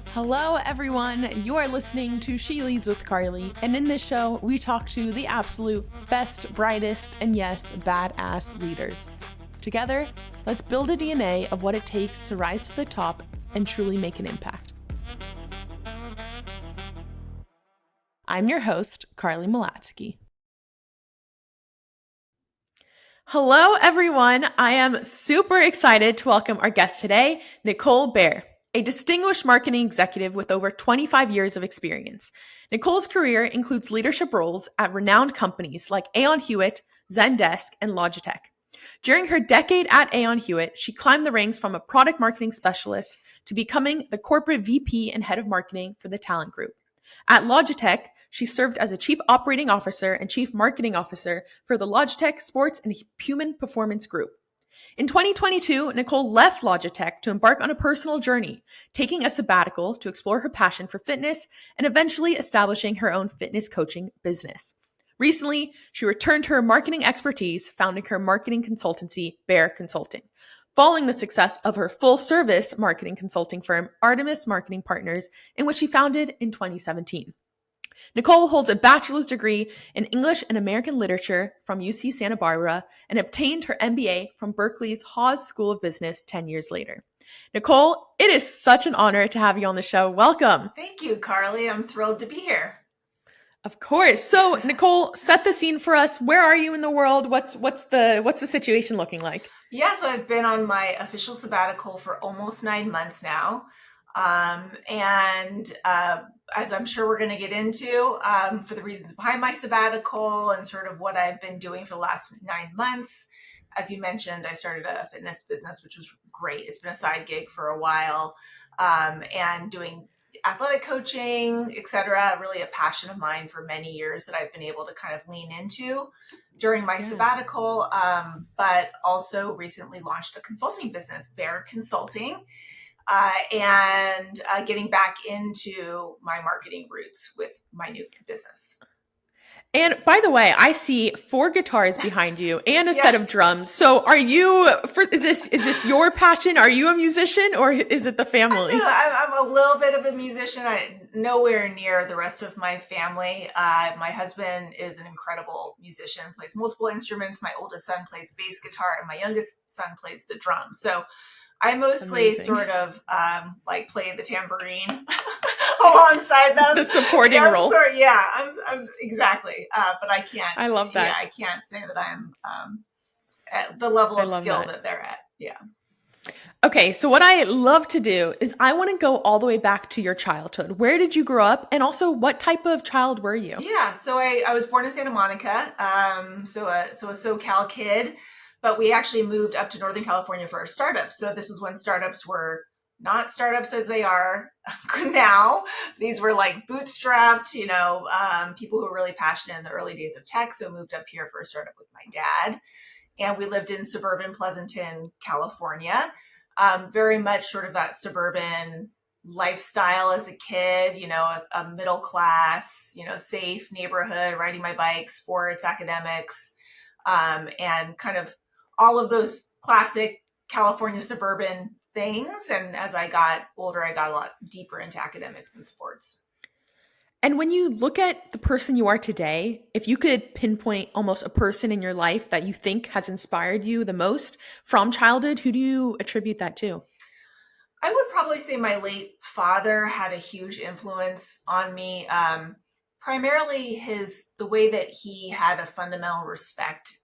Hello, everyone. You are listening to She Leads with Carly, and in this show, we talk to the absolute best, brightest, and yes, badass leaders. Together, let's build a DNA of what it takes to rise to the top and truly make an impact. I'm your host, Carly Malatsky. Hello, everyone. I am super excited to welcome our guest today, Nicole Baer, a distinguished marketing executive with over 25 years of experience. Nicole's career includes leadership roles at renowned companies like Aon Hewitt, Zendesk, and Logitech. During her decade at Aon Hewitt, she climbed the ranks from a product marketing specialist to becoming the corporate VP and head of marketing for the talent group. At Logitech, she served as a chief operating officer and chief marketing officer for the Logitech Sports and Human Performance Group. In 2022, Nicole left Logitech to embark on a personal journey, taking a sabbatical to explore her passion for fitness and eventually establishing her own fitness coaching business. Recently, she returned to her marketing expertise, founding her marketing consultancy, Baer Consulting, following the success of her full-service marketing consulting firm, Artemis Marketing Partners, in which she founded in 2017. Nicole holds a bachelor's degree in English and American Literature from UC Santa Barbara and obtained her MBA from Berkeley's Haas School of Business 10 years later. Nicole, it is such an honor to have you on the show. Welcome. Thank you, Carly. I'm thrilled to be here. Of course. So, Nicole, set the scene for us. Where are you in the world? What's the situation looking like? Yeah, so I've been on my official sabbatical for almost 9 months now. As I'm sure we're going to get into, for the reasons behind my sabbatical and sort of what I've been doing for the last 9 months, as you mentioned, I started a fitness business, which was great. It's been a side gig for a while, and doing athletic coaching, et cetera, really a passion of mine for many years that I've been able to kind of lean into during my sabbatical, but also recently launched a consulting business, Baer Consulting, and getting back into my marketing roots with my new business. And by the way, I see 4 guitars behind you and a set of drums. So is this your passion? Are you a musician or is it the family? I'm a little bit of a musician. Nowhere near the rest of my family. My husband is an incredible musician, plays multiple instruments. My oldest son plays bass guitar and my youngest son plays the drums. So I mostly sort of like play the tambourine alongside them. The supporting role. I'm exactly. But I can't. I love that. Yeah, I can't say that I'm at the level of skill that they're at. Yeah. Okay, so what I love to do is I want to go all the way back to your childhood. Where did you grow up? And also, what type of child were you? Yeah, so I was born in Santa Monica, so a SoCal kid. But we actually moved up to Northern California for our startups. So this is when startups were not startups as they are now. These were like bootstrapped, people who were really passionate in the early days of tech. So moved up here for a startup with my dad. And we lived in suburban Pleasanton, California. Very much sort of that suburban lifestyle as a kid, a middle class, safe neighborhood, riding my bike, sports, academics, and kind of all of those classic California suburban things. And as I got older, I got a lot deeper into academics and sports. And when you look at the person you are today, if you could pinpoint almost a person in your life that you think has inspired you the most from childhood, who do you attribute that to? I would probably say my late father had a huge influence on me. Primarily the way that he had a fundamental respect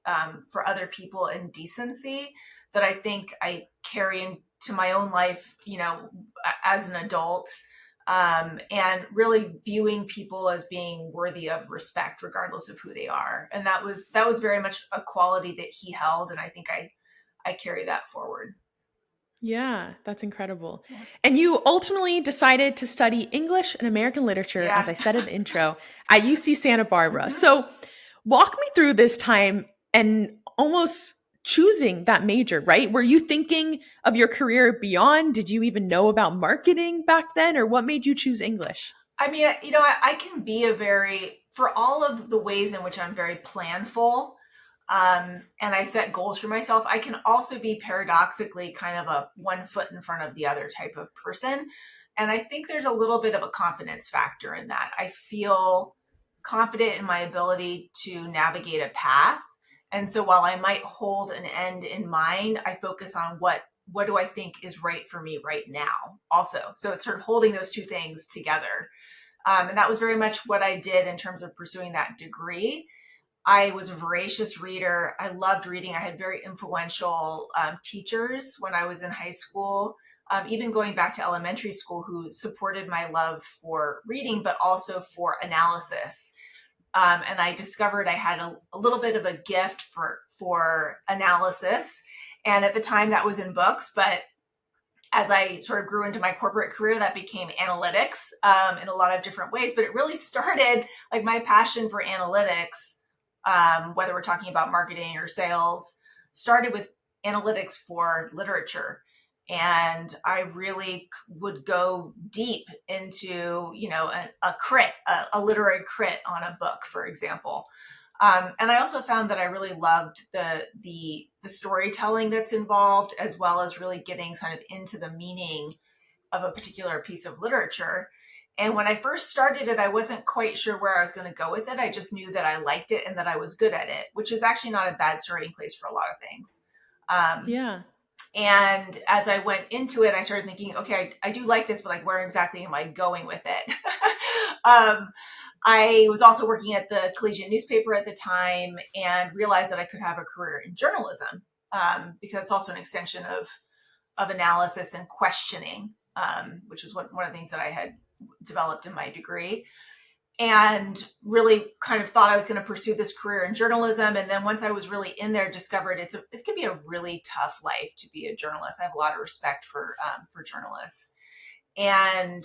for other people and decency that I think I carry into my own life, as an adult, and really viewing people as being worthy of respect, regardless of who they are. And that was very much a quality that he held, and I think I carry that forward. Yeah, that's incredible. Yeah. And you ultimately decided to study English and American Literature, as I said in the intro, at UC Santa Barbara. So walk me through this time and almost choosing that major, right? Were you thinking of your career beyond? Did you even know about marketing back then? Or what made you choose English? I mean, I can be for all of the ways in which I'm very planful, and I set goals for myself. I can also be paradoxically kind of a one foot in front of the other type of person. And I think there's a little bit of a confidence factor in that. I feel confident in my ability to navigate a path. And so while I might hold an end in mind, I focus on what do I think is right for me right now also. So it's sort of holding those two things together. And that was very much what I did in terms of pursuing that degree. I was a voracious reader. I loved reading. I had very influential teachers when I was in high school, even going back to elementary school, who supported my love for reading, but also for analysis. And I discovered I had a little bit of a gift for analysis. And at the time that was in books, but as I sort of grew into my corporate career, that became analytics in a lot of different ways. But it really started, like, my passion for analytics, whether we're talking about marketing or sales, started with analytics for literature. And I really would go deep into, a literary crit on a book, for example. And I also found that I really loved the storytelling that's involved, as well as really getting kind of into the meaning of a particular piece of literature. And when I first started it, I wasn't quite sure where I was going to go with it. I just knew that I liked it and that I was good at it, which is actually not a bad starting place for a lot of things. Yeah. And as I went into it, I started thinking, okay, I do like this, but like, where exactly am I going with it? I was also working at the collegiate newspaper at the time and realized that I could have a career in journalism, because it's also an extension of analysis and questioning, which is one of the things that I had developed in my degree. And really kind of thought I was going to pursue this career in journalism. And then once I was really in there, discovered it can be a really tough life to be a journalist. I have a lot of respect for journalists, and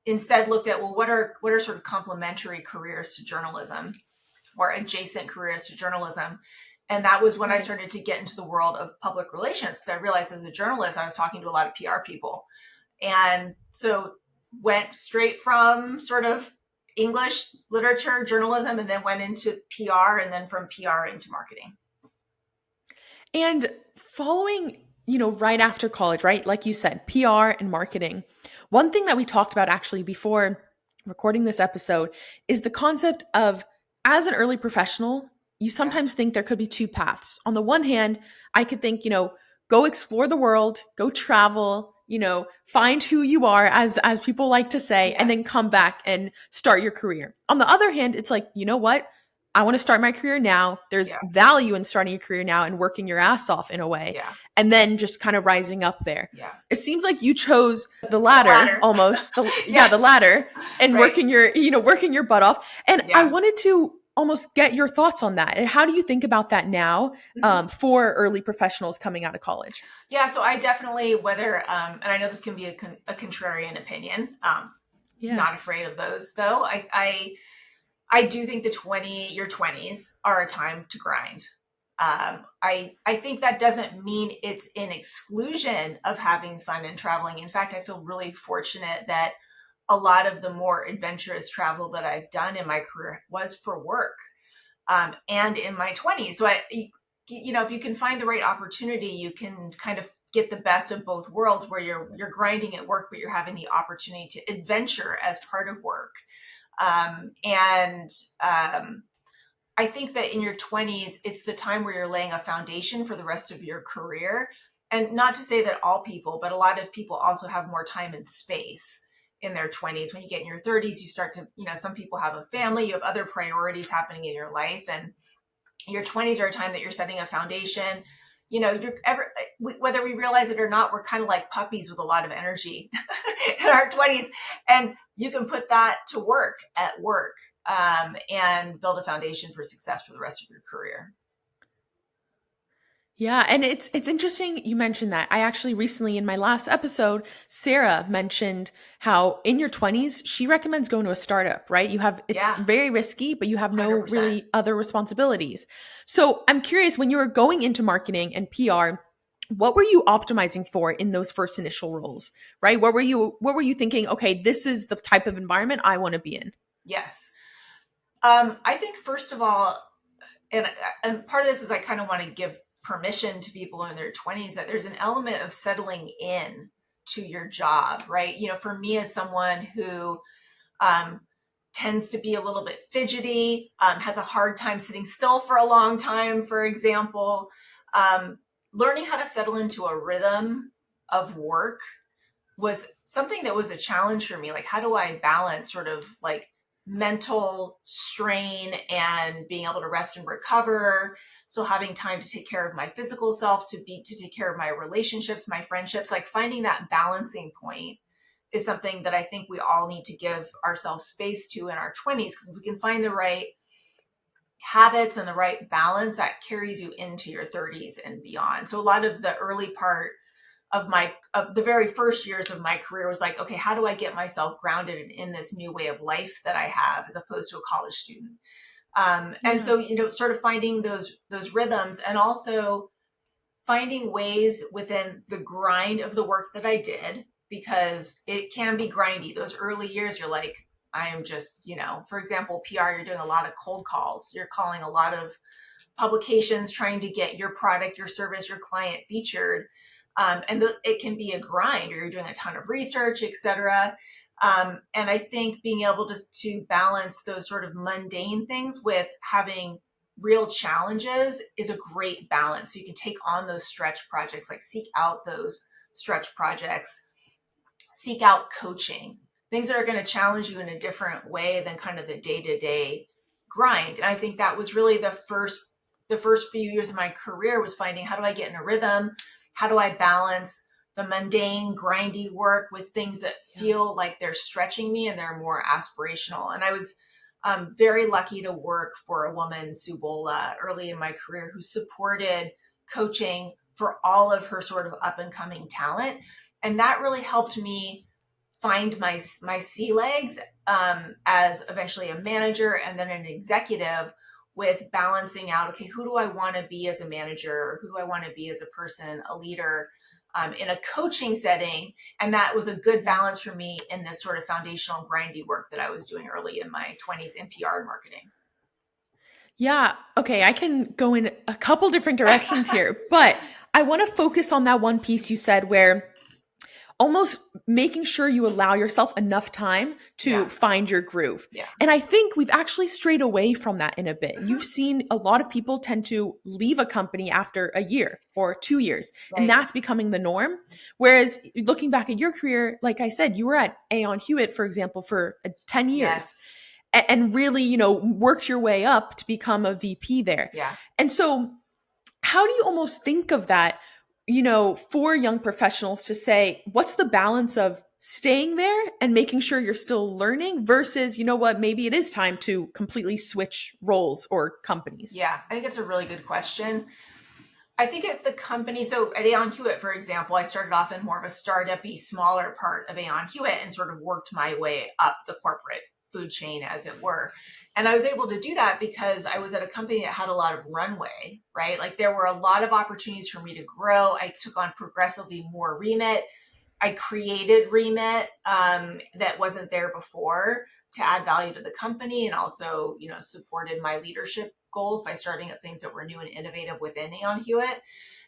instead looked at, well, what are sort of complementary careers to journalism, or adjacent careers to journalism. And that was when I started to get into the world of public relations, because I realized as a journalist, I was talking to a lot of PR people. And so went straight from sort of English literature, journalism, and then went into PR, and then from PR into marketing. And following, right after college, right? Like you said, PR and marketing. One thing that we talked about actually before recording this episode is the concept of, as an early professional, you sometimes think there could be two paths. On the one hand, I could think, go explore the world, go travel, find who you are, as people like to say, and then come back and start your career. On the other hand, it's like, you know what? I want to start my career now. There's value in starting a career now and working your ass off in a way. Yeah. And then just kind of rising up there. Yeah. It seems like you chose the latter almost. The latter, and working your butt off. And I wanted to almost get your thoughts on that. And how do you think about that now for early professionals coming out of college? Yeah, so I definitely, and I know this can be a contrarian opinion, not afraid of those though. I do think your 20s are a time to grind. I think that doesn't mean it's in exclusion of having fun and traveling. In fact, I feel really fortunate that a lot of the more adventurous travel that I've done in my career was for work, and in my 20s. So if you can find the right opportunity, you can kind of get the best of both worlds, where you're grinding at work, but you're having the opportunity to adventure as part of work. I think that in your 20s, it's the time where you're laying a foundation for the rest of your career. And not to say that all people, but a lot of people also have more time and space in their 20s. When you get in your 30s, you start to, some people have a family, you have other priorities happening in your life. And your 20s are a time that you're setting a foundation. Whether we realize it or not, we're kind of like puppies with a lot of energy in our 20s. And you can put that to work at work, and build a foundation for success for the rest of your career. Yeah, and it's interesting you mentioned that. I actually recently, in my last episode, Sarah mentioned how in your 20s, she recommends going to a startup, right? It's very risky, but you have no 100%. Really other responsibilities. So I'm curious, when you were going into marketing and PR, what were you optimizing for in those first initial roles, right? What were you thinking, okay, this is the type of environment I want to be in? Yes. I think first of all, and and part of this is I kind of want to give permission to people in their 20s that there's an element of settling in to your job, right? For me as someone who um, tends to be a little bit fidgety, has a hard time sitting still for a long time, for example, um, learning how to settle into a rhythm of work was something that was a challenge for me. Like, how do I balance sort of like mental strain and being able to rest and recover, still having time to take care of my physical self, to take care of my relationships, my friendships, like finding that balancing point is something that I think we all need to give ourselves space to in our 20s, because if we can find the right habits and the right balance, that carries you into your 30s and beyond. So a lot of the early part of the very first years of my career was like, okay, how do I get myself grounded in this new way of life that I have as opposed to a college student? And Yeah. so, sort of finding those rhythms, and also finding ways within the grind of the work that I did, because it can be grindy. Those early years, you're like, I am just, for example, PR, you're doing a lot of cold calls. You're calling a lot of publications trying to get your product, your service, your client featured. It can be a grind, or you're doing a ton of research, et cetera. And I think being able to balance those sort of mundane things with having real challenges is a great balance. So you can take on those stretch projects, like seek out those stretch projects, seek out coaching, things that are going to challenge you in a different way than kind of the day-to-day grind. And I think that was really the first few years of my career, was finding, how do I get in a rhythm? How do I balance the mundane, grindy work with things that feel like they're stretching me and they're more aspirational? And I was very lucky to work for a woman, Sue Bola, early in my career, who supported coaching for all of her sort of up and coming talent. And that really helped me find my sea legs, as eventually a manager and then an executive, with balancing out, okay, who do I want to be as a manager? Who do I want to be as a person, a leader, in a coaching setting? And that was a good balance for me in this sort of foundational grindy work that I was doing early in my 20s in PR and marketing. Yeah. Okay. I can go in a couple different directions here, but I want to focus on that one piece you said where almost making sure you allow yourself enough time to Yeah. find your groove. Yeah. And I think we've actually strayed away from that in a bit. Mm-hmm. You've seen a lot of people tend to leave a company after a year or 2 years, and Right. that's becoming the norm. Whereas looking back at your career, like I said, you were at Aon Hewitt, for example, for 10 years Yes. and really, worked your way up to become a VP there. Yeah. And so how do you almost think of that, for young professionals to say, what's the balance of staying there and making sure you're still learning versus, what, maybe it is time to completely switch roles or companies? Yeah. I think it's a really good question. I think at the company, so at Aon Hewitt, for example, I started off in more of a startup-y, smaller part of Aon Hewitt and sort of worked my way up the corporate food chain, as it were. And I was able to do that because I was at a company that had a lot of runway, right? Like, there were a lot of opportunities for me to grow. I took on progressively more remit. I created remit that wasn't there before, to add value to the company, and also, supported my leadership goals by starting up things that were new and innovative within Aon Hewitt.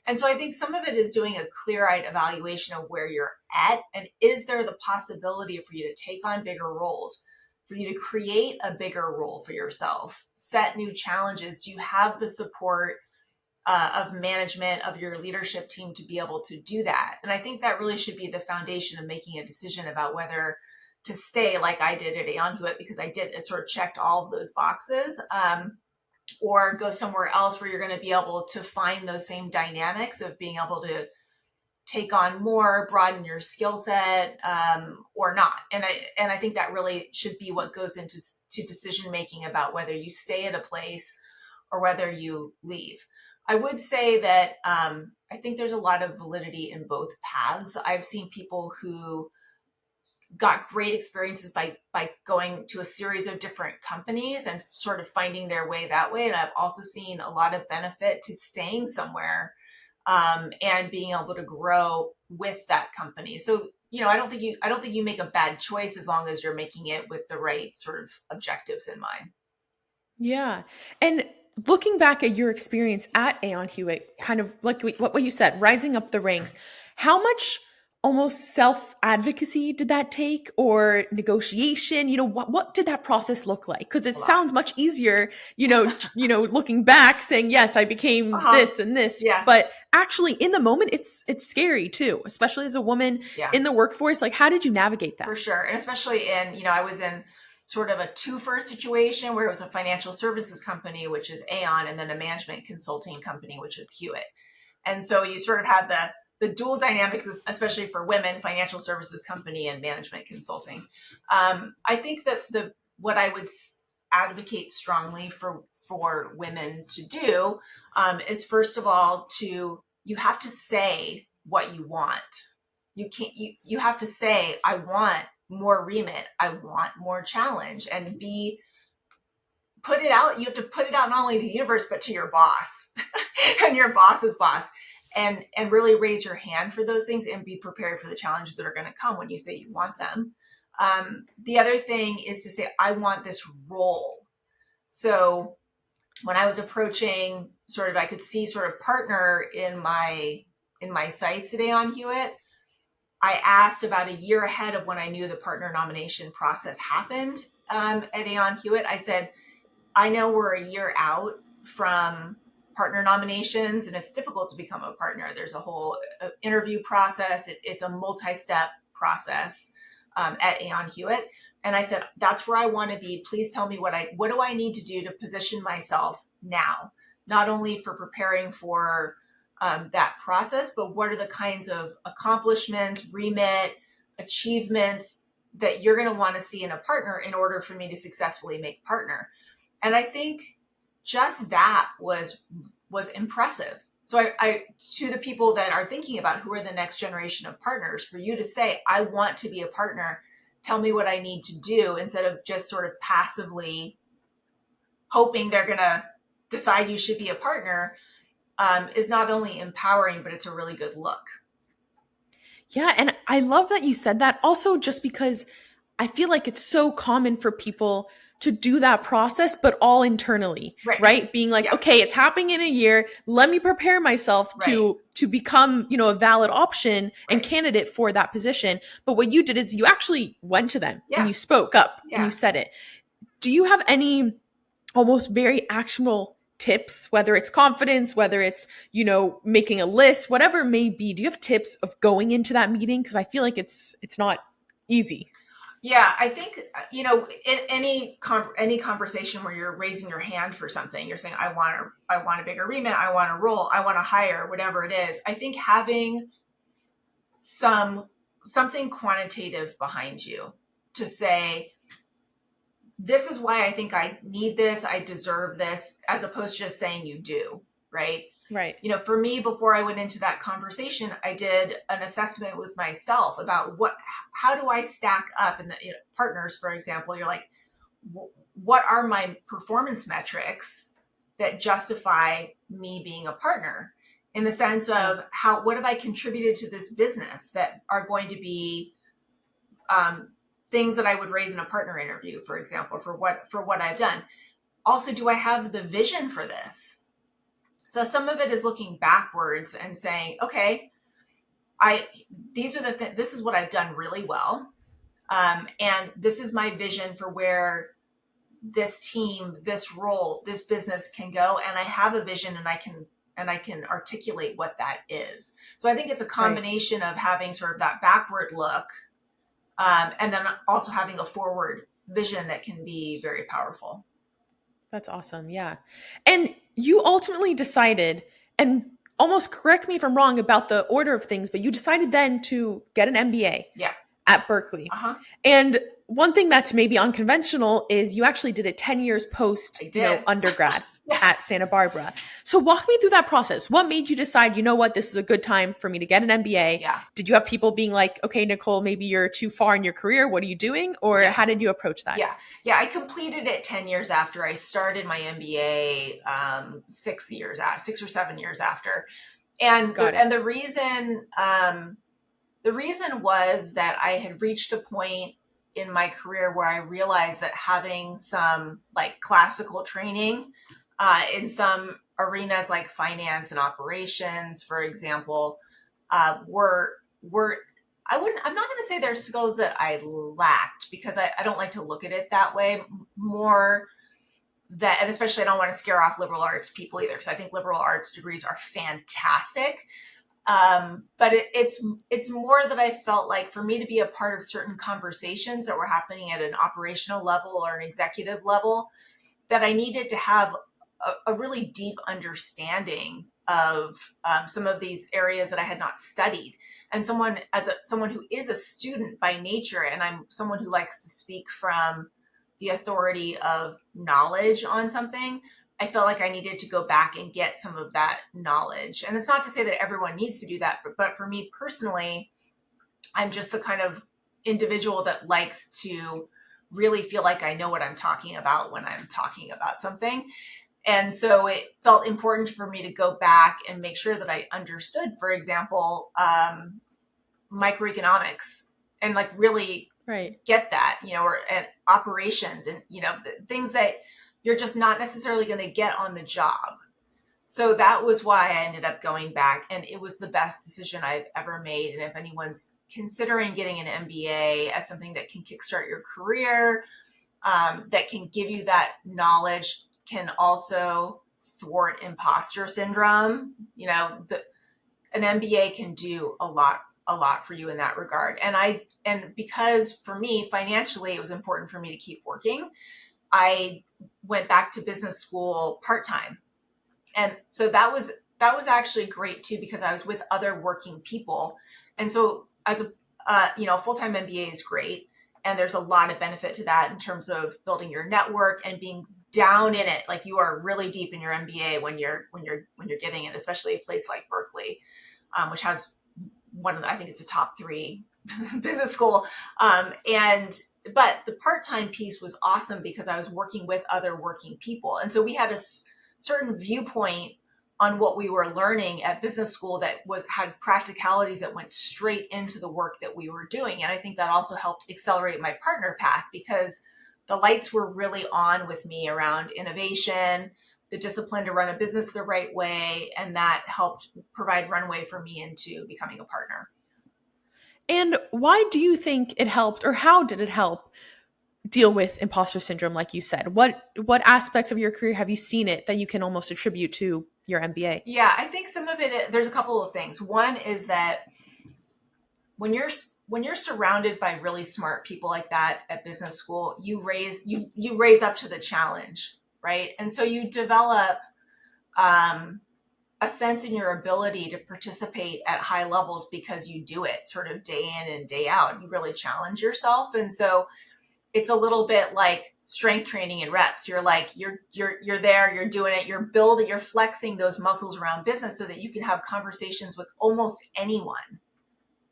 And so I think some of it is doing a clear-eyed evaluation of where you're at, and is there the possibility for you to take on bigger roles, for you to create a bigger role for yourself, set new challenges? Do you have the support of management, of your leadership team, to be able to do that? And I think that really should be the foundation of making a decision about whether to stay, like I did at Aon Hewitt, because it sort of checked all of those boxes, or go somewhere else where you're going to be able to find those same dynamics of being able to take on more, broaden your skill set, or not. And I think that really should be what goes into decision making about whether you stay at a place or whether you leave. I would say that I think there's a lot of validity in both paths. I've seen people who got great experiences by going to a series of different companies and sort of finding their way that way. And I've also seen a lot of benefit to staying somewhere, and being able to grow with that company. So, I don't think you make a bad choice as long as you're making it with the right sort of objectives in mind. Yeah. And looking back at your experience at Aon Hewitt, kind of like what you said, rising up the ranks, how much almost self advocacy did that take, or negotiation? What did that process look like? Because it A lot. sounds much easier, looking back, saying yes, I became Uh-huh. this and this, Yeah. but actually in the moment, it's scary too, especially as a woman Yeah. in the workforce. Like, how did you navigate that? For sure. And especially I was in sort of a twofer situation where it was a financial services company, which is Aon, and then a management consulting company, which is Hewitt. And so you sort of had the dual dynamics, especially for women, financial services company and management consulting. I think that what I would advocate strongly for women to do is, first of all, you have to say what you want. You have to say, I want more remit, I want more challenge, and put it out. You have to put it out not only to the universe, but to your boss and your boss's boss, and really raise your hand for those things and be prepared for the challenges that are going to come when you say you want them. The other thing is to say, I want this role. So when I was approaching I could see partner in my sights at Aon Hewitt, I asked about a year ahead of when I knew the partner nomination process happened at Aon Hewitt. I said, I know we're a year out from partner nominations, and it's difficult to become a partner. There's a whole interview process. It's a multi-step process at Aon Hewitt. And I said, that's where I want to be. Please tell me what do I need to do to position myself now, not only for preparing for that process, but what are the kinds of accomplishments, remit, achievements that you're going to want to see in a partner in order for me to successfully make partner. And I think just that was impressive. So I to the people that are thinking about who are the next generation of partners, for you to say, I want to be a partner, tell me what I need to do, instead of just sort of passively hoping they're going to decide you should be a partner, is not only empowering, but it's a really good look. Yeah, and I love that you said that. Also, just because I feel like it's so common for people to do that process, but all internally, right? Being like, okay, it's happening in a year. Let me prepare myself to become, a valid option and candidate for that position. But what you did is you actually went to them and you spoke up and you said it. Do you have any almost very actionable tips, whether it's confidence, whether it's, making a list, whatever it may be? Do you have tips of going into that meeting? Because I feel like it's not easy. Yeah, I think, in any conversation where you're raising your hand for something, you're saying, I want a bigger remit, I want a role, I want to hire, whatever it is. I think having something quantitative behind you to say, this is why I think I need this, I deserve this, as opposed to just saying you do, right? Right. For me, before I went into that conversation, I did an assessment with myself about how do I stack up in the partners, for example. You're like, what are my performance metrics that justify me being a partner, in the sense of what have I contributed to this business that are going to be things that I would raise in a partner interview, for example, for what I've done. Also, do I have the vision for this? So some of it is looking backwards and saying, okay, this is what I've done really well. And this is my vision for where this team, this role, this business can go. And I have a vision, and I can articulate what that is. So I think it's a combination of having sort of that backward look, and then also having a forward vision that can be very powerful. That's awesome. Yeah. And you ultimately decided, and almost correct me if I'm wrong about the order of things, but you decided then to get an MBA at Berkeley. And one thing that's maybe unconventional is you actually did it 10 years post undergrad at Santa Barbara. So walk me through that process. What made you decide, this is a good time for me to get an MBA? Yeah. Did you have people being like, okay, Nicole, maybe you're too far in your career. What are you doing? Or how did you approach that? Yeah. I completed it 10 years after I started my MBA, 6 or 7 years after. And the reason was that I had reached a point in my career where I realized that having some like classical training in some arenas like finance and operations, for example, were I'm not going to say they're skills that I lacked, because I don't like to look at it that way. More that, and especially I don't want to scare off liberal arts people either, because I think liberal arts degrees are fantastic. But it's more that I felt like for me to be a part of certain conversations that were happening at an operational level or an executive level, that I needed to have a really deep understanding of some of these areas that I had not studied. And someone who is a student by nature, and I'm someone who likes to speak from the authority of knowledge on something, I felt like I needed to go back and get some of that knowledge. And it's not to say that everyone needs to do that, but for me personally, I'm just the kind of individual that likes to really feel like I know what I'm talking about when I'm talking about something. And so it felt important for me to go back and make sure that I understood, for example, microeconomics, and like really get that, or and operations, and things that you're just not necessarily going to get on the job. So that was why I ended up going back, and it was the best decision I've ever made. And if anyone's considering getting an MBA as something that can kickstart your career, that can give you that knowledge, can also thwart imposter syndrome. An MBA can do a lot for you in that regard. And because for me, financially, it was important for me to keep working, I went back to business school part-time. And so that was actually great too, because I was with other working people. And so as a full-time MBA is great. And there's a lot of benefit to that in terms of building your network and being down in it. Like, you are really deep in your MBA when you're getting it, especially a place like Berkeley, which has I think it's a top 3 business school. But the part-time piece was awesome because I was working with other working people. And so we had a certain viewpoint on what we were learning at business school that had practicalities that went straight into the work that we were doing. And I think that also helped accelerate my partner path, because the lights were really on with me around innovation, the discipline to run a business the right way, and that helped provide runway for me into becoming a partner. And why do you think it helped, or how did it help deal with imposter syndrome, like you said? What aspects of your career have you seen it that you can almost attribute to your MBA? Yeah, I think some of it, there's a couple of things. One is that when you're surrounded by really smart people like that at business school, you raise up to the challenge, right? And so you develop a sense in your ability to participate at high levels because you do it sort of day in and day out. You really challenge yourself. And so it's a little bit like strength training and reps. You're like, you're there, you're doing it, you're flexing those muscles around business so that you can have conversations with almost anyone,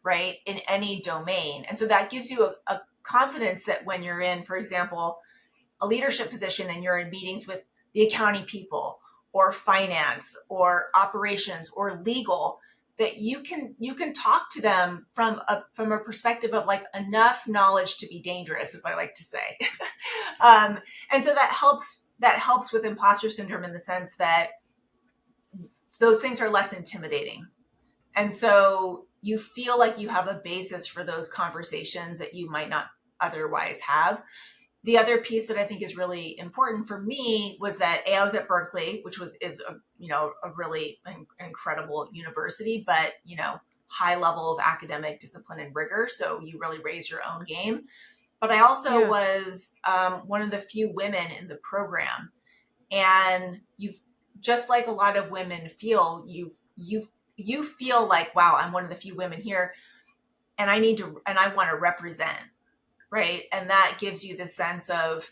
right, in any domain. And so that gives you a confidence that when you're in, for example, a leadership position and you're in meetings with the accounting people or finance or operations or legal, that you can talk to them from a perspective of like enough knowledge to be dangerous, as I like to say. And so that helps with imposter syndrome in the sense that those things are less intimidating. And so you feel like you have a basis for those conversations that you might not otherwise have. The other piece that I think is really important for me was that I was at Berkeley, which is a really incredible university, but high level of academic discipline and rigor. So you really raise your own game. But I also was one of the few women in the program, and you've, just like a lot of women feel, you feel like, wow, I'm one of the few women here, and I want to represent. Right. And that gives you the sense of,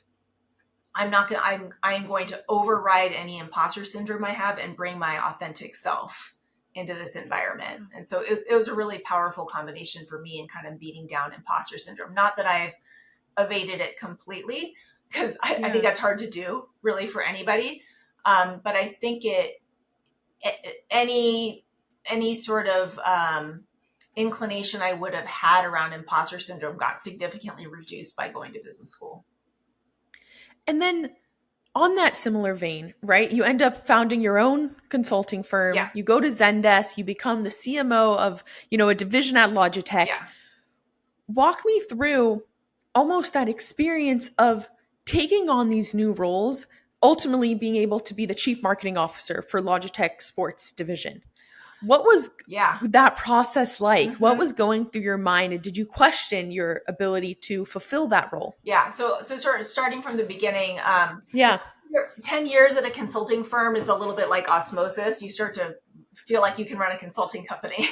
I'm going to override any imposter syndrome I have and bring my authentic self into this environment. And so it was a really powerful combination for me in kind of beating down imposter syndrome. Not that I've evaded it completely, because I think that's hard to do really for anybody. But I think any sort of inclination I would have had around imposter syndrome got significantly reduced by going to business school. And then on that similar vein, right? You end up founding your own consulting Yeah. firm. You go to Zendesk, you become the CMO of, a division at Logitech. Yeah. Walk me through almost that experience of taking on these new roles, ultimately being able to be the chief marketing officer for Logitech Sports Division. What was Yeah. that process like? What Hmm. was going through your mind? And did you question your ability to fulfill that role? Yeah. So sort of starting from the beginning, Yeah, 10 years at a consulting firm is a little bit like osmosis. You start to feel like you can run a consulting company,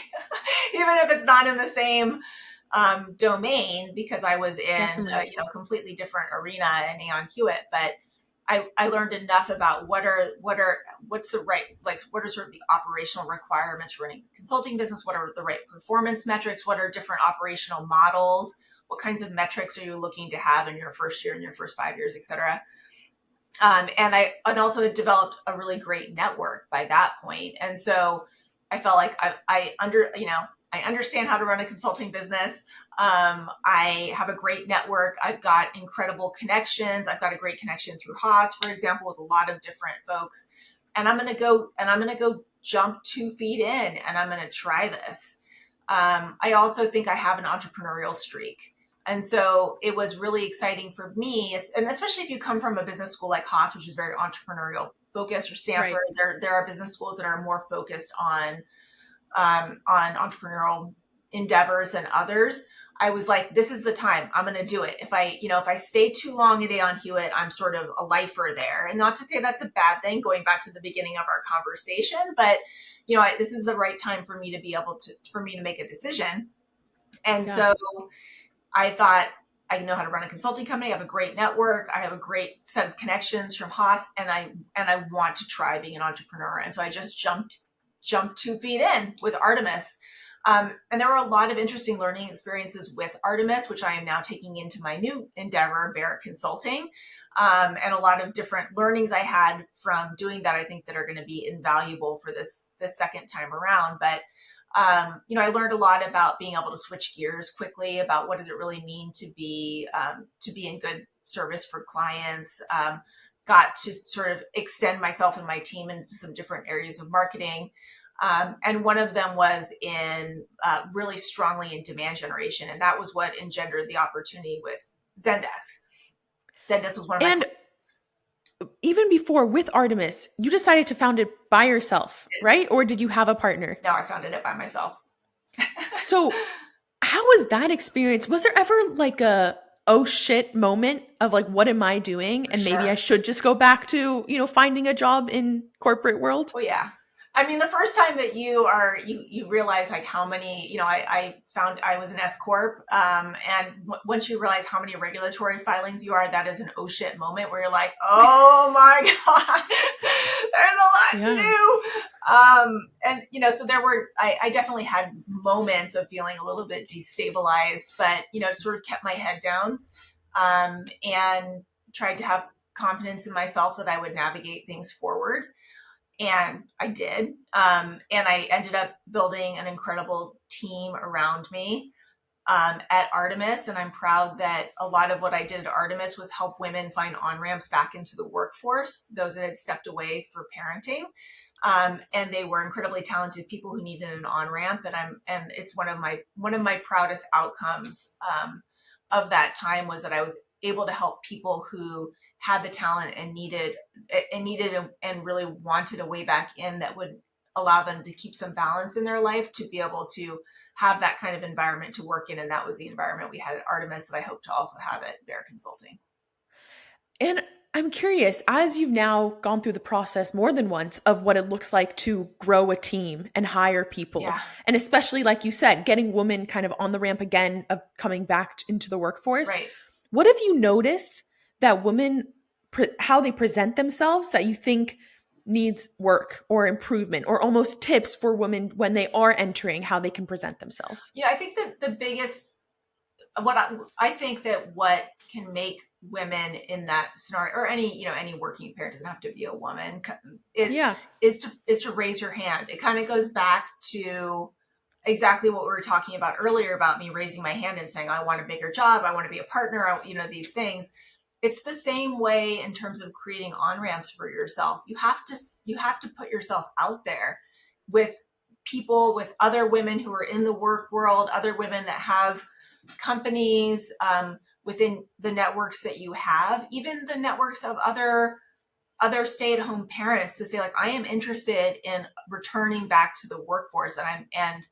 even if it's not in the same domain, because I was in definitely. a completely different arena in Aon Hewitt. But I learned enough about what's the right, like, what are sort of the operational requirements for running a consulting business? What are the right performance metrics? What are different operational models? What kinds of metrics are you looking to have in your first year, in your first 5 years, et cetera? And also had developed a really great network by that point. And so I felt like I understand how to run a consulting business. I have a great network. I've got incredible connections. I've got a great connection through Haas, for example, with a lot of different folks. And I'm going to go jump 2 feet in, and I'm going to try this. I also think I have an entrepreneurial streak. And so it was really exciting for me, and especially if you come from a business school like Haas, which is very entrepreneurial focused, or Stanford. Right. There are business schools that are more focused on entrepreneurial endeavors than others. I was like, this is the time. I'm going to do it. If I stay too long at Aon Hewitt, I'm sort of a lifer there. And not to say that's a bad thing, going back to the beginning of our conversation, but this is the right time for me to be able to, for me to make a decision. And Yeah. so I thought, I know how to run a consulting company. I have a great network. I have a great set of connections from Haas, and I want to try being an entrepreneur. And so I just jumped 2 feet in with Artemis. And there were a lot of interesting learning experiences with Artemis, which I am now taking into my new endeavor, Baer Consulting. And a lot of different learnings I had from doing that, I think, that are going to be invaluable for this second time around. But I learned a lot about being able to switch gears quickly, about what does it really mean to be in good service for clients. Got to sort of extend myself and my team into some different areas of marketing. And one of them was in really strongly in demand generation. And that was what engendered the opportunity with Zendesk. Zendesk was one of my And even before with Artemis, you decided to found it by yourself, right? Or did you have a partner? No, I founded it by myself. So, how was that experience? Was there ever like a oh shit moment of like, what am I doing? For And maybe I sure. should just go back to, finding a job in corporate world? Oh yeah. I mean, the first time that you realize like how many, I found I was an S corp, and once you realize how many regulatory filings you are, that is an oh shit moment where you're like, oh my god, there's a lot to Yeah. do. And so I definitely had moments of feeling a little bit destabilized, but sort of kept my head down, and tried to have confidence in myself that I would navigate things forward. And I did. And I ended up building an incredible team around me at Artemis. And I'm proud that a lot of what I did at Artemis was help women find on-ramps back into the workforce, those that had stepped away for parenting. And they were incredibly talented people who needed an on-ramp. And it's one of my proudest outcomes of that time was that I was able to help people who had the talent and needed and really wanted a way back in that would allow them to keep some balance in their life, to be able to have that kind of environment to work in. And that was the environment we had at Artemis that I hope to also have at Baer Consulting. And I'm curious, as you've now gone through the process more than once of what it looks like to grow a team and hire people, Yeah. and especially, like you said, getting women kind of on the ramp again of coming back into the workforce, Right. what have you noticed that women, how they present themselves, that you think needs work or improvement, or almost tips for women when they are entering, how they can present themselves? Yeah, I think that the biggest I think that what can make women in that scenario, or any working parent, doesn't have to be a woman, it Yeah. is to raise your hand. It kind of goes back to exactly what we were talking about earlier about me raising my hand and saying, I want a bigger job, I want to be a partner, these things. it's the same way in terms of creating on-ramps for yourself. You have to put yourself out there with people, with other women who are in the work world, other women that have companies, within the networks that you have, even the networks of other stay-at-home parents, to say, like, I am interested in returning back to the workforce, and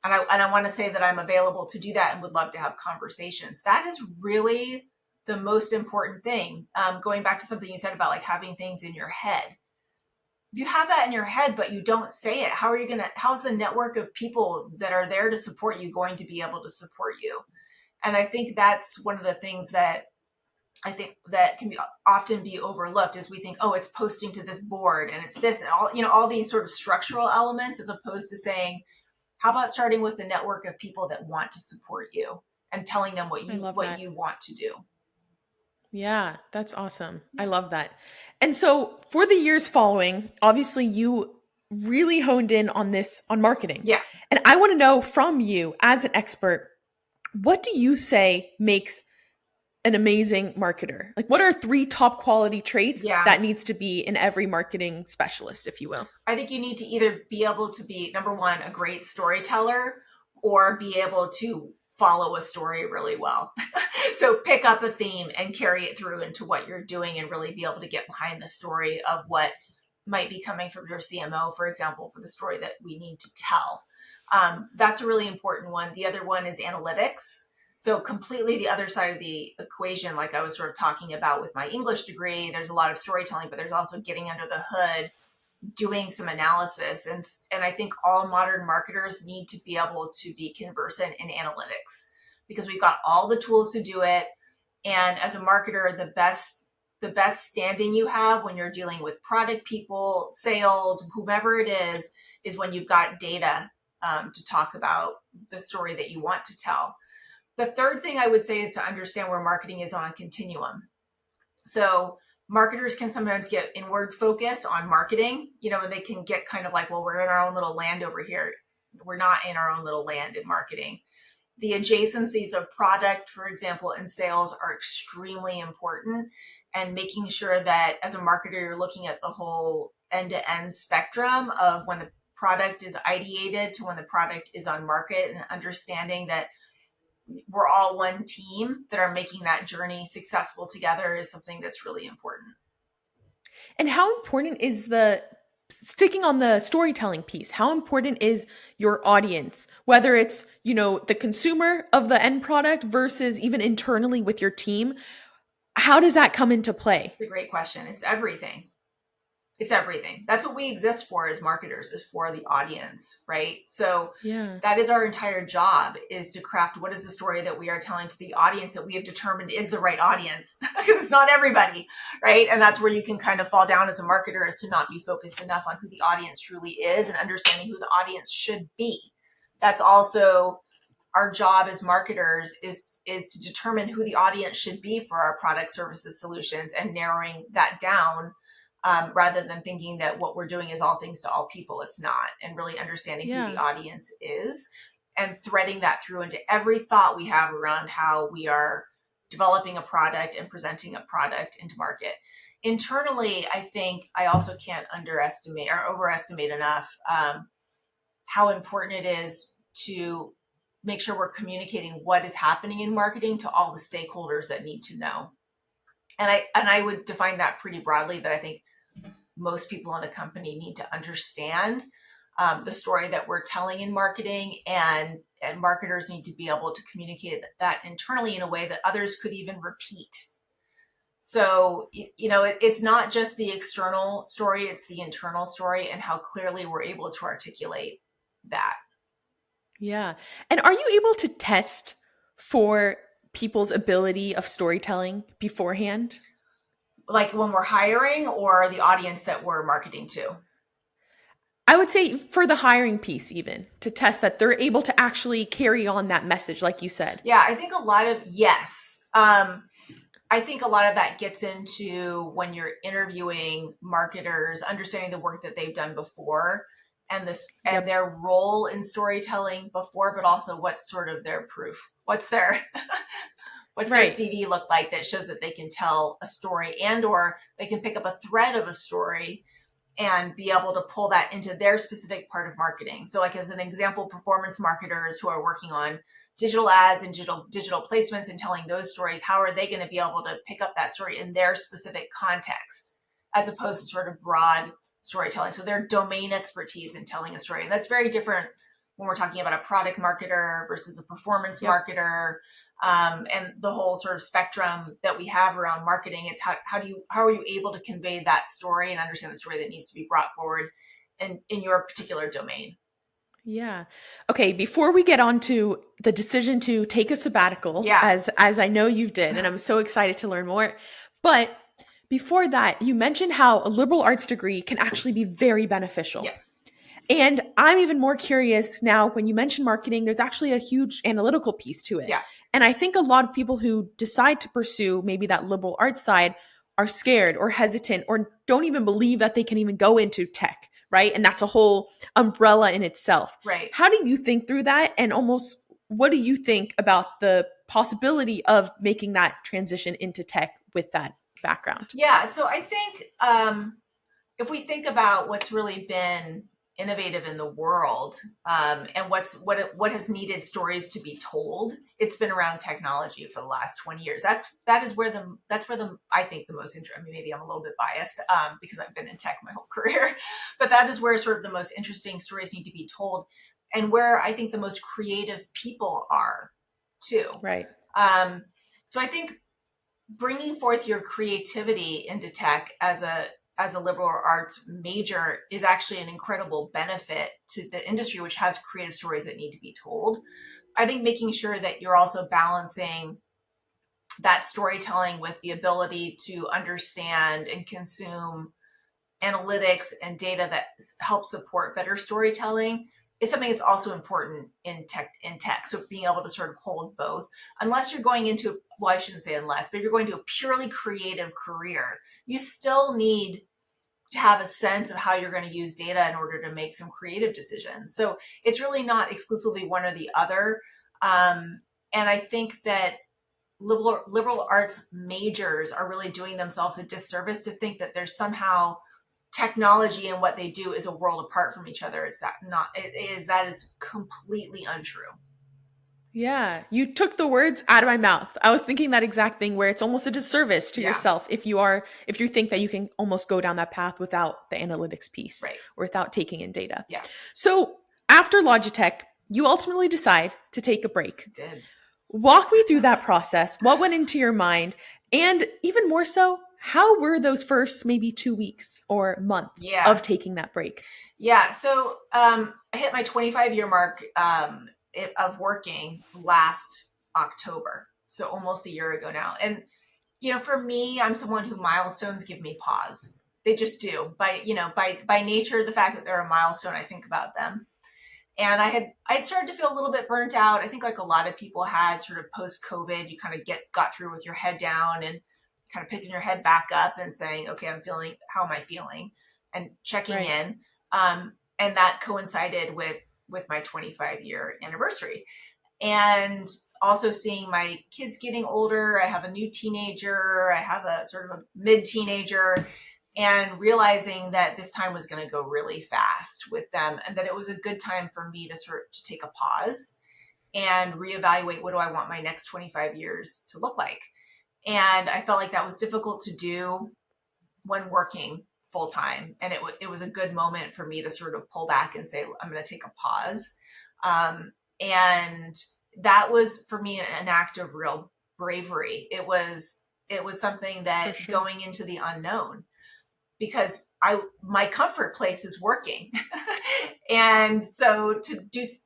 I want to say that I'm available to do that and would love to have conversations. That is really the most important thing. Going back to something you said about, like, having things in your head. If you have that in your head, but you don't say it, how's the network of people that are there to support you going to be able to support you? And I think that's one of the things that I think that can often be overlooked, is we think, oh, it's posting to this board and it's this and all these sort of structural elements, as opposed to saying, how about starting with the network of people that want to support you and telling them what you want to do. Yeah, that's awesome. I love that. And so for the years following, obviously you really honed in on marketing. Yeah. And I want to know from you as an expert, what do you say makes an amazing marketer? Like, what are 3 top quality traits that needs to be in every marketing specialist, if you will? I think you need to either be able to be, number one, a great storyteller, or be able to follow a story really well. So pick up a theme and carry it through into what you're doing, and really be able to get behind the story of what might be coming from your CMO, for example, for the story that we need to tell. That's a really important one. The other one is analytics. So completely the other side of the equation, like I was sort of talking about with my English degree, there's a lot of storytelling, but there's also getting under the hood, doing some analysis. And I think all modern marketers need to be able to be conversant in analytics, because we've got all the tools to do it. And as a marketer, the best standing you have when you're dealing with product people, sales, whomever it is when you've got data to talk about the story that you want to tell. The third thing I would say is to understand where marketing is on a continuum. So marketers can sometimes get inward focused on marketing, and they can get kind of like, well, we're in our own little land over here. We're not in our own little land in marketing. The adjacencies of product, for example, and sales are extremely important, and making sure that as a marketer, you're looking at the whole end-to-end spectrum of when the product is ideated to when the product is on market, and understanding that we're all one team that are making that journey successful together is something that's really important. And how important is sticking on the storytelling piece, how important is your audience, whether it's, the consumer of the end product versus even internally with your team? How does that come into play? It's a great question. It's everything. It's everything. That's what we exist for as marketers, is for the audience, right? So that is our entire job, is to craft what is the story that we are telling to the audience that we have determined is the right audience, because it's not everybody, right? And that's where you can kind of fall down as a marketer, is to not be focused enough on who the audience truly is and understanding who the audience should be. That's also our job as marketers, is to determine who the audience should be for our product, services, solutions, and narrowing that down. Rather than thinking that what we're doing is all things to all people. It's not. And really understanding who the audience is, and threading that through into every thought we have around how we are developing a product and presenting a product into market. Internally, I think I also can't underestimate or overestimate enough how important it is to make sure we're communicating what is happening in marketing to all the stakeholders that need to know. And I would define that pretty broadly, that I think most people in a company need to understand the story that we're telling in marketing, and marketers need to be able to communicate that internally in a way that others could even repeat. So, it's not just the external story, it's the internal story, and how clearly we're able to articulate that. Yeah. And are you able to test for people's ability of storytelling beforehand? Like when we're hiring, or the audience that we're marketing to? I would say for the hiring piece, even to test that they're able to actually carry on that message, like you said. Yeah, I think yes. I think a lot of that gets into when you're interviewing marketers, understanding the work that they've done before, and their role in storytelling before, but also what's sort of their proof. What's their What's their Right. CV look like that shows that they can tell a story, and or they can pick up a thread of a story and be able to pull that into their specific part of marketing. So like as an example, performance marketers who are working on digital ads and digital placements and telling those stories, how are they going to be able to pick up that story in their specific context as opposed to sort of broad storytelling? So their domain expertise in telling a story. And that's very different when we're talking about a product marketer versus a performance Yep. marketer, and the whole sort of spectrum that we have around marketing. It's how are you able to convey that story and understand the story that needs to be brought forward in your particular domain. Yeah. Okay, before we get on to the decision to take a sabbatical, Yeah. as I know you did, and I'm so excited to learn more. But before that, you mentioned how a liberal arts degree can actually be very beneficial. Yeah. And I'm even more curious now when you mention marketing, there's actually a huge analytical piece to it. Yeah. And I think a lot of people who decide to pursue maybe that liberal arts side are scared or hesitant or don't even believe that they can even go into tech, right? And that's a whole umbrella in itself. Right. How do you think through that? And almost what do you think about the possibility of making that transition into tech with that background? Yeah. So I think if we think about what's really been innovative in the world, and what has needed stories to be told, it's been around technology for the last 20 years. That's where I think the most interesting. I mean, maybe I'm a little bit biased because I've been in tech my whole career, but that is where sort of the most interesting stories need to be told, and where I think the most creative people are too. Right. So I think bringing forth your creativity into tech as a liberal arts major is actually an incredible benefit to the industry, which has creative stories that need to be told. I think making sure that you're also balancing that storytelling with the ability to understand and consume analytics and data that help support better storytelling is something that's also important in tech. So being able to sort of hold both, unless you're going into, well, I shouldn't say unless, but if you're going to a purely creative career, you still need to have a sense of how you're going to use data in order to make some creative decisions. So it's really not exclusively one or the other. And I think that liberal arts majors are really doing themselves a disservice to think that there's somehow technology and what they do is a world apart from each other. That is completely untrue. Yeah, you took the words out of my mouth. I was thinking that exact thing where it's almost a disservice to yourself if you think that you can almost go down that path without the analytics piece, right, or without taking in data. Yeah. So after Logitech, you ultimately decide to take a break. I did. Walk me through that process. What went into your mind? And even more so, how were those first maybe 2 weeks or month of taking that break? Yeah. So I hit my 25-year mark of working last October. So almost a year ago now. And, for me, I'm someone who milestones give me pause. They just do. By nature, the fact that they're a milestone, I think about them. And I'd started to feel a little bit burnt out. I think like a lot of people had sort of post-COVID, you kind of got through with your head down and kind of picking your head back up and saying, okay, how am I feeling? And checking in. And that coincided with my 25-year anniversary. And also seeing my kids getting older. I have a new teenager. I have a sort of a mid-teenager. And realizing that this time was going to go really fast with them, and that it was a good time for me to take a pause and reevaluate, what do I want my next 25 years to look like? And I felt like that was difficult to do when working full time. And it was a good moment for me to sort of pull back and say, I'm going to take a pause. And that was for me an act of real bravery. It was something that going into the unknown, because my comfort place is working. And so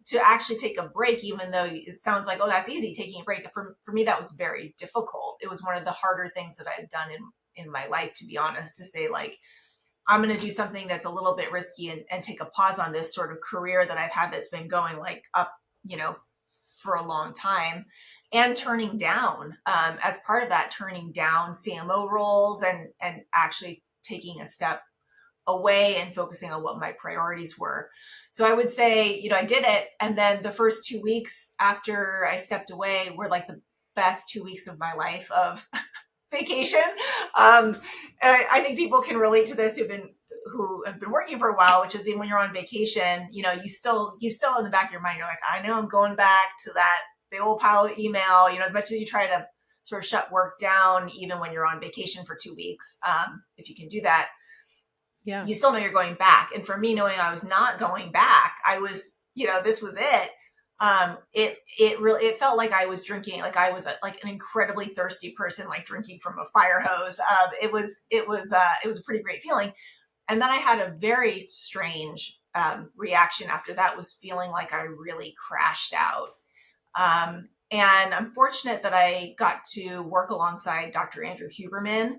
to actually take a break, even though it sounds like, oh, that's easy, taking a break. For me, that was very difficult. It was one of the harder things that I've done in my life, to be honest, to say like, I'm going to do something that's a little bit risky and take a pause on this sort of career that I've had that's been going like up, for a long time. And turning down, as part of that, turning down CMO roles and actually taking a step away and focusing on what my priorities were. So I would say, I did it. And then the first 2 weeks after I stepped away were like best 2 weeks of my life of vacation. And I think people can relate to this who have been working for a while, which is even when you're on vacation, you still in the back of your mind, you're like, I know I'm going back to that big old pile of email, as much as you try to sort of shut work down, even when you're on vacation for 2 weeks. If you can do that, yeah, you still know you're going back. And for me, knowing I was not going back, I was, this was it. It felt like I was drinking, like I was like an incredibly thirsty person, like drinking from a fire hose. It was a pretty great feeling. And then I had a very strange reaction after that, was feeling like I really crashed out. And I'm fortunate that I got to work alongside Dr. Andrew Huberman.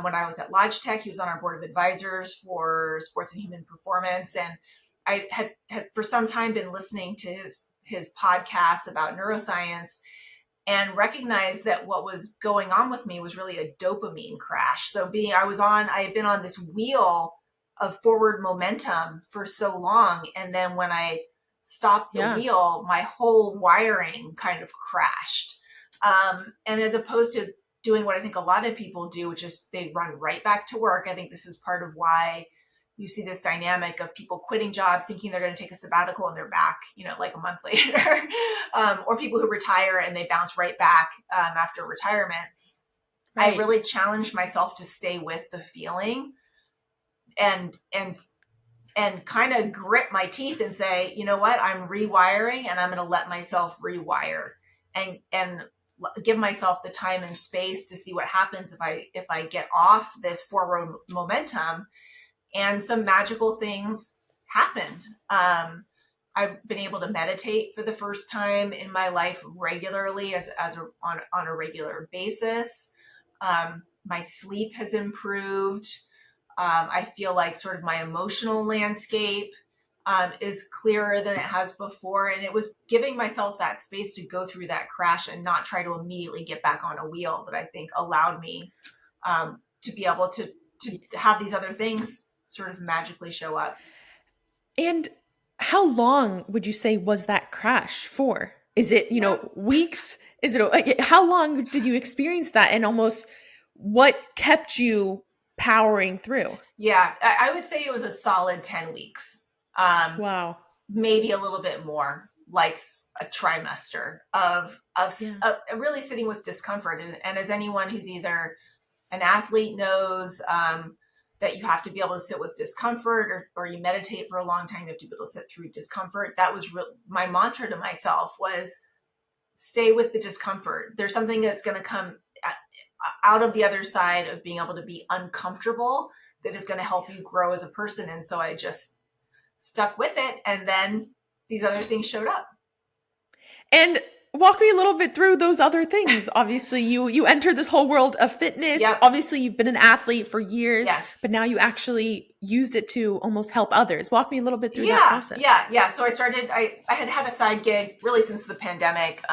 When I was at Logitech, he was on our board of advisors for sports and human performance. And I had for some time been listening to his podcast about neuroscience, and recognized that what was going on with me was really a dopamine crash. So I had been on this wheel of forward momentum for so long. And then when I stopped the wheel, my whole wiring kind of crashed. And as opposed to doing what I think a lot of people do, which is they run right back to work. I think this is part of why you see this dynamic of people quitting jobs thinking they're going to take a sabbatical and they're back, like a month later, or people who retire and they bounce right back after retirement. Right. I really challenged myself to stay with the feeling and kind of grit my teeth and say, you know what, I'm rewiring, and I'm going to let myself rewire and give myself the time and space to see what happens if I get off this forward momentum. And some magical things happened. I've been able to meditate for the first time in my life regularly, on a regular basis. My sleep has improved. I feel like sort of my emotional landscape is clearer than it has before. And it was giving myself that space to go through that crash and not try to immediately get back on a wheel, that I think allowed me to be able to have these other things sort of magically show up. And how long would you say was that crash for? Is it, weeks? Is it, how long did you experience that, and almost what kept you powering through? Yeah, I would say it was a solid 10 weeks. Wow. Maybe a little bit more, like a trimester of really sitting with discomfort. And as anyone who's either an athlete knows, that you have to be able to sit with discomfort, or you meditate for a long time, you have to be able to sit through discomfort. That was my mantra to myself, was stay with the discomfort. There's something that's going to come out of the other side of being able to be uncomfortable that is going to help you grow as a person. And so I just stuck with it. And then these other things showed up. And walk me a little bit through those other things. Obviously, you entered this whole world of fitness. Yep. Obviously, you've been an athlete for years, yes, but now you actually used it to almost help others. Walk me a little bit through that process. Yeah. So I had a side gig really since the pandemic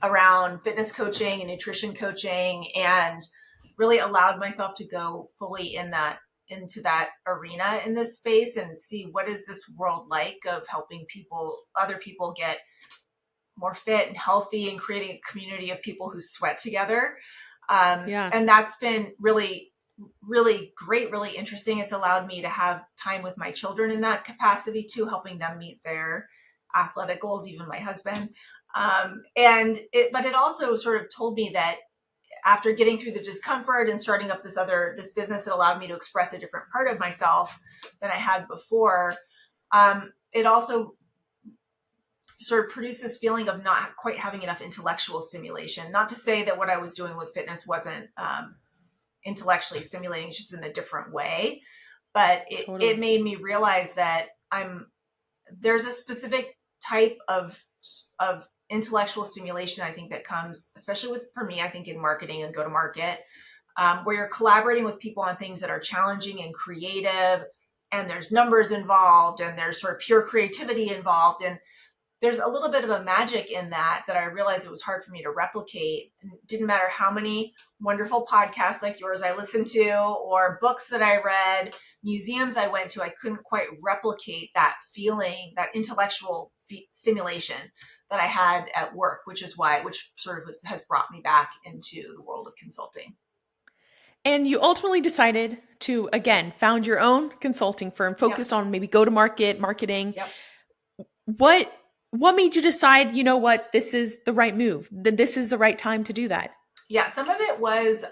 around fitness coaching and nutrition coaching, and really allowed myself to go fully into that arena in this space and see what is this world like of helping other people get more fit and healthy, and creating a community of people who sweat together. And that's been really, really great, really interesting. It's allowed me to have time with my children in that capacity too, helping them meet their athletic goals, even my husband. But it also sort of told me that after getting through the discomfort and starting up this business that allowed me to express a different part of myself than I had before, it also sort of produced this feeling of not quite having enough intellectual stimulation. Not to say that what I was doing with fitness wasn't intellectually stimulating, just in a different way. But it made me realize that there's a specific type of intellectual stimulation, I think, that comes, especially for me, I think in marketing and go-to-market, where you're collaborating with people on things that are challenging and creative, and there's numbers involved, and there's sort of pure creativity involved. And there's a little bit of a magic in that I realized it was hard for me to replicate. And it didn't matter how many wonderful podcasts like yours I listened to, or books that I read, museums I went to, I couldn't quite replicate that feeling, that intellectual stimulation that I had at work, which sort of has brought me back into the world of consulting. And you ultimately decided to, again, found your own consulting firm focused Yep. on maybe go-to-market marketing. Yep. What what made you decide, you know what, this is the right move, that this is the right time to do that? Yeah, some of it was,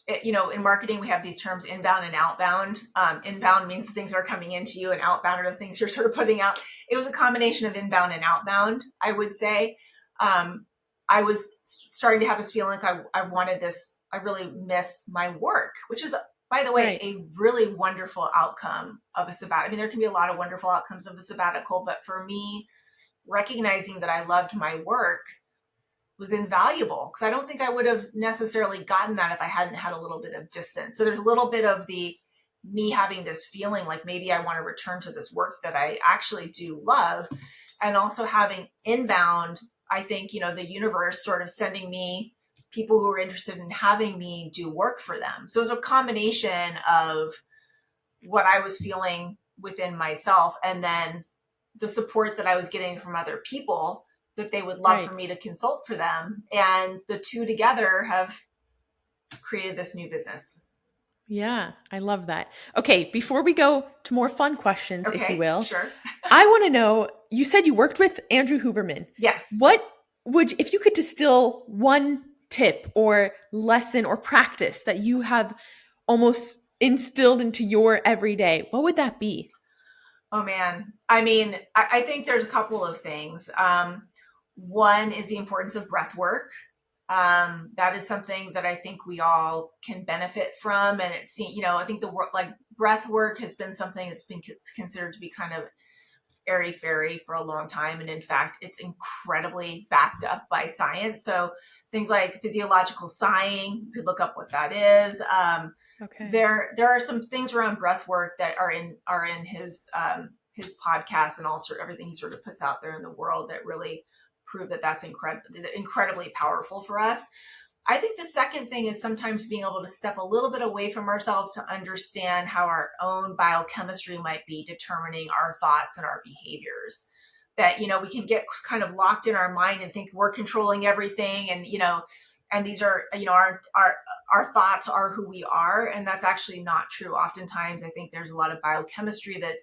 in marketing, we have these terms inbound and outbound. Inbound means the things are coming into you, and outbound are the things you're sort of putting out. It was a combination of inbound and outbound, I would say. I was starting to have this feeling like I wanted this, I really miss my work, which is, by the way, Right. a really wonderful outcome of a sabbatical. I mean, there can be a lot of wonderful outcomes of a sabbatical, but for me, recognizing that I loved my work was invaluable, because I don't think I would have necessarily gotten that if I hadn't had a little bit of distance. So there's a little bit of me having this feeling like maybe I want to return to this work that I actually do love. And also having inbound, I think, the universe sort of sending me people who are interested in having me do work for them. So it was a combination of what I was feeling within myself, and then the support that I was getting from other people that they would love Right. for me to consult for them. And the two together have created this new business. Yeah, I love that. Okay, before we go to more fun questions, if you Okay, will, sure. I want to know, you said you worked with Andrew Huberman. Yes. What if you could distill one tip or lesson or practice that you have almost instilled into your everyday, what would that be? Oh man. I mean, I think there's a couple of things. One is the importance of breath work. That is something that I think we all can benefit from. And it's, I think the work, like breath work, has been something that's been considered to be kind of airy fairy for a long time. And in fact, it's incredibly backed up by science. So things like physiological sighing, you could look up what that is. Okay. There are some things around breath work that are in his podcast and all sort of everything he sort of puts out there in the world that really prove that that's incredibly powerful for us. I think the second thing is sometimes being able to step a little bit away from ourselves to understand how our own biochemistry might be determining our thoughts and our behaviors. That, we can get kind of locked in our mind and think we're controlling everything, and these are, our thoughts are who we are. And that's actually not true. Oftentimes, I think there's a lot of biochemistry that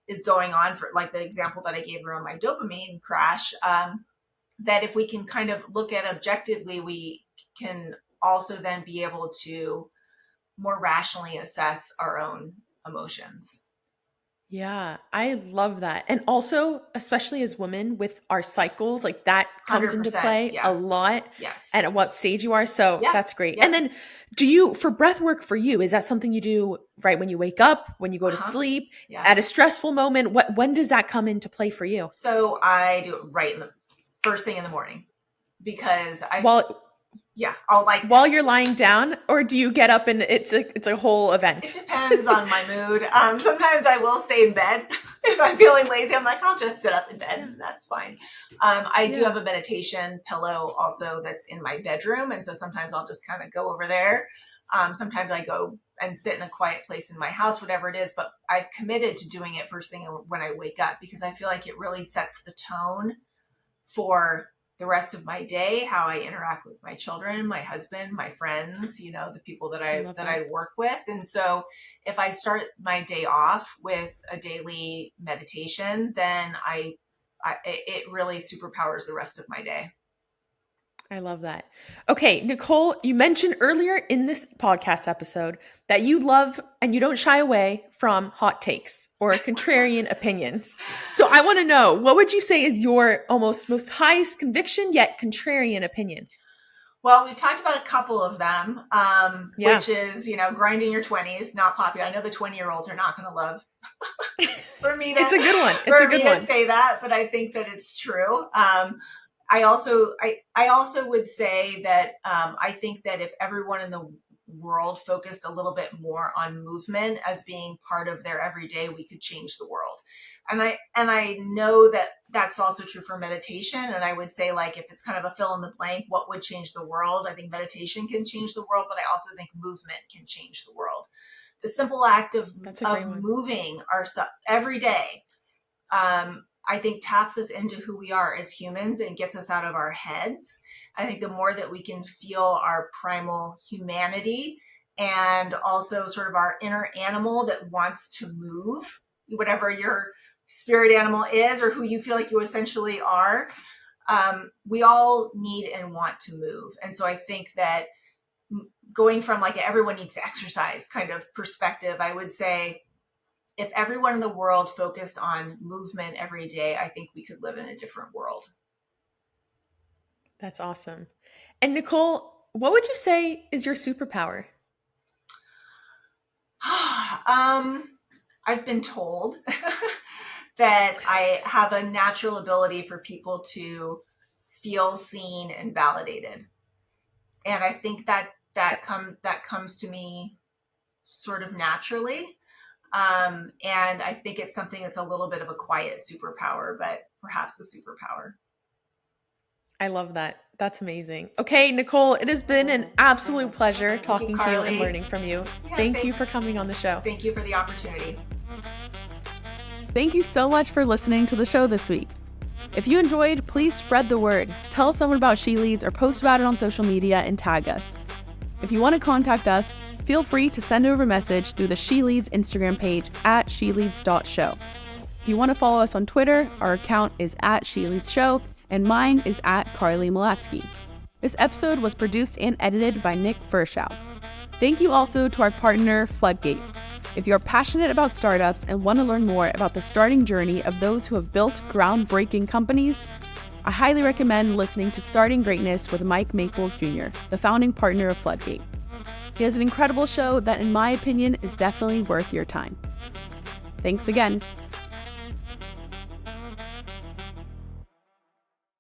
is going on, for like the example that I gave around my dopamine crash, that if we can kind of look at objectively, we can also then be able to more rationally assess our own emotions. Yeah, I love that. And also, especially as women with our cycles, like that comes into 100%. play Yeah. a lot. Yes. And at what stage you are. So Yeah. that's great. Yeah. And then for breath work for you, is that something you do right when you wake up, when you go to sleep, Yeah. at a stressful moment? When does that come into play for you? So I do it right in the first thing in the morning, because while you're lying down, or do you get up and it's a whole event? It depends on my mood. Sometimes I will stay in bed. If I'm feeling lazy, I'm like, I'll just sit up in bed. And that's fine. I do have a meditation pillow also that's in my bedroom. And so sometimes I'll just kind of go over there. Sometimes I go and sit in a quiet place in my house, whatever it is. But I've committed to doing it first thing when I wake up, because I feel like it really sets the tone for the rest of my day, how I interact with my children, my husband, my friends, the people that I work with. And so if I start my day off with a daily meditation, then it really superpowers the rest of my day. I love that. Okay, Nicole, you mentioned earlier in this podcast episode that you love and you don't shy away from hot takes or contrarian opinions. So I want to know, what would you say is your almost most highest conviction yet contrarian opinion? Well, we've talked about a couple of them, which is, grinding your 20s, not popular. I know the 20-year-olds are not going to love for me to, it's a good one. It's a good one. To say that, but I think that it's true. I also would say that I think that if everyone in the world focused a little bit more on movement as being part of their everyday, we could change the world. And I know that that's also true for meditation. And I would say, like, if it's kind of a fill in the blank, what would change the world? I think meditation can change the world, but I also think movement can change the world. The simple act of moving ourselves every day, I think taps us into who we are as humans and gets us out of our heads. I think the more that we can feel our primal humanity and also sort of our inner animal that wants to move, whatever your spirit animal is or who you feel like you essentially are, we all need and want to move. And so I think that going from like everyone needs to exercise kind of perspective, I would say if everyone in the world focused on movement every day, I think we could live in a different world. That's awesome. And Nicole, what would you say is your superpower? I've been told that I have a natural ability for people to feel seen and validated. And I think that comes to me sort of naturally. And I think it's something that's a little bit of a quiet superpower, but perhaps a superpower. I love that. That's amazing. Okay, Nicole, it has been an absolute pleasure talking to you and learning from you. Thank you for coming on the show. Thank you for the opportunity. Thank you so much for listening to the show this week. If you enjoyed, please spread the word. Tell someone about She Leads or post about it on social media and tag us. If you want to contact us, feel free to send over a message through the She Leads Instagram page at sheleads.show. If you want to follow us on Twitter, our account is at sheleadsshow, and mine is at Carly Malatsky. This episode was produced and edited by Nick Verschow. Thank you also to our partner, Floodgate. If you're passionate about startups and want to learn more about the starting journey of those who have built groundbreaking companies, I highly recommend listening to Starting Greatness with Mike Maples Jr., the founding partner of Floodgate. He has an incredible show that, in my opinion, is definitely worth your time. Thanks again.